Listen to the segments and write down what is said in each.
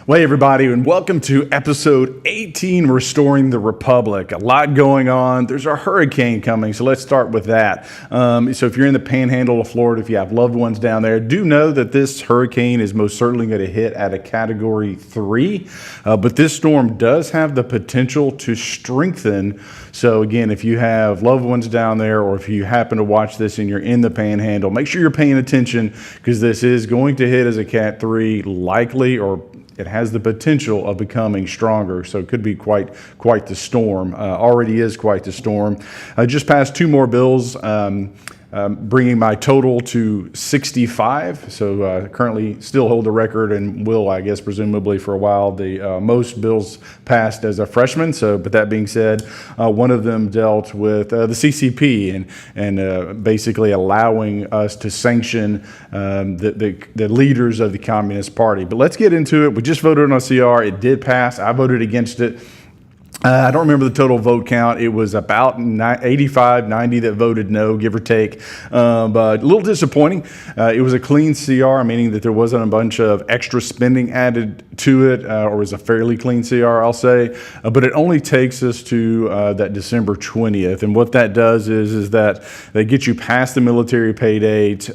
Well, hey everybody, and welcome to episode 18, Restoring the Republic. A lot going on. There's a hurricane coming, so let's start with that. So if you're in the panhandle of Florida, if you have loved ones down there, do know that this hurricane is most certainly going to hit at a Category 3, but this storm does have the potential to strengthen. So again, if you have loved ones down there, or if you happen to watch this and you're in the panhandle, make sure you're paying attention, because this is going to hit as a Cat 3 likely, or it has the potential of becoming stronger, so it could be quite the storm. Already is quite the storm. I just passed two more bills, bringing my total to 65. So currently still hold the record, and will, I guess, presumably for a while, the most bills passed as a freshman. So, but that being said, one of them dealt with the CCP and basically allowing us to sanction the leaders of the Communist Party. But let's get into it. We just voted on a CR. It did pass. I voted against it. I don't remember the total vote count. It was about 85, 90 that voted no, give or take. But a little disappointing. It was a clean CR, meaning that there wasn't a bunch of extra spending added to it, or was a fairly clean CR, I'll say. But it only takes us to that December 20th. And what that does is that they get you past the military pay date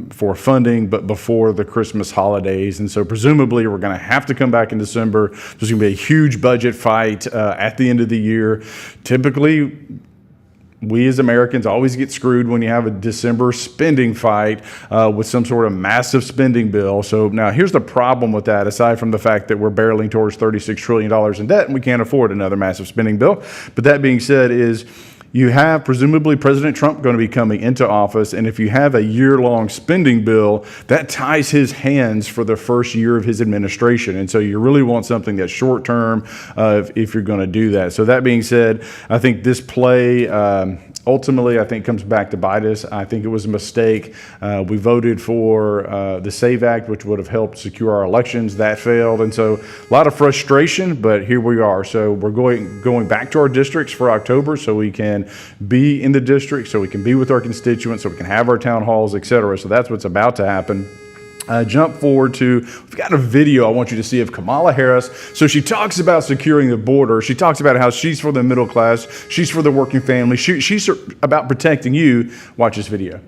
for funding, but before the Christmas holidays. And so presumably we're going to have to come back in December. There's going to be a huge budget fight at the end of the year. Typically, we as Americans always get screwed when you have a December spending fight with some sort of massive spending bill. So now here's the problem with that, aside from the fact that we're barreling towards $36 trillion in debt and we can't afford another massive spending bill. But that being said, is you have presumably President Trump going to be coming into office, and if you have a year-long spending bill, that ties his hands for the first year of his administration. And so you really want something that's short-term if you're going to do that. So that being said, I think this play ultimately, I think, comes back to bite us. I think it was a mistake. We voted for the SAVE Act, which would have helped secure our elections. That failed. And so a lot of frustration, but here we are. So we're going back to our districts for October, so we can be in the district, so we can be with our constituents, so we can have our town halls, etc. So that's what's about to happen. Jump forward to, we've got a video I want you to see of Kamala Harris. So she talks about securing the border. She talks about how she's for the middle class. She's for the working family. She's about protecting you. Watch this video.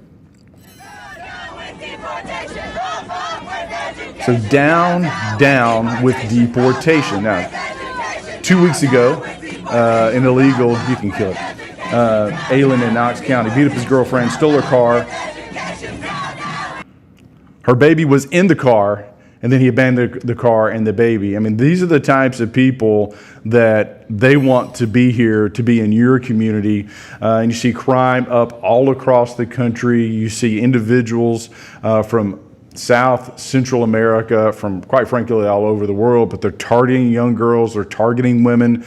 So down with deportation. Now, 2 weeks ago, an illegal, you can kill it, Adley in Knox County beat up his girlfriend, stole her car. Her baby was in the car, and then he abandoned the car and the baby. I mean, these are the types of people that they want to be here, to be in your community. And you see crime up all across the country. You see individuals from South, Central America, from quite frankly all over the world, but they're targeting young girls, they're targeting women.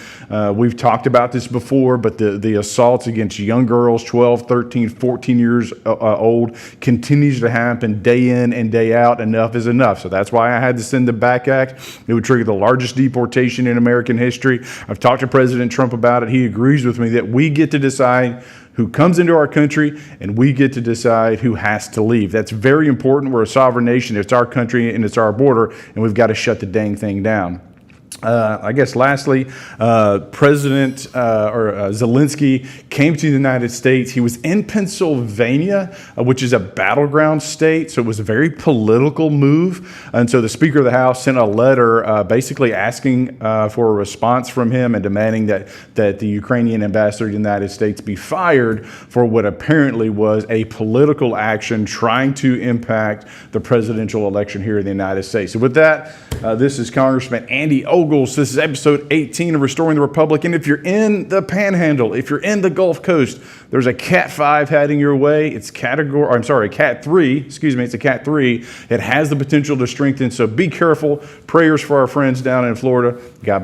We've talked about this before, but the assaults against young girls, 12, 13, 14 years old, continues to happen day in and day out. Enough is enough. So that's why I had to send the Back Act. It would trigger the largest deportation in American history. I've talked to President Trump about it. He agrees with me that we get to decide who comes into our country, and we get to decide who has to leave. That's very important. We're a sovereign nation. It's our country and it's our border, and we've got to shut the dang thing down. I guess lastly, President Zelensky came to the United States. He was in Pennsylvania, which is a battleground state, so it was a very political move. And so the Speaker of the House sent a letter basically asking for a response from him and demanding that the Ukrainian ambassador to the United States be fired for what apparently was a political action trying to impact the presidential election here in the United States. So with that, this is Congressman Andy Ogles. This is episode 18 of Restoring the Republic. And if you're in the Panhandle, if you're in the Gulf Coast, there's a Cat 5 heading your way. It's Cat 3. Excuse me, it's a Cat 3. It has the potential to strengthen, so be careful. Prayers for our friends down in Florida. God bless.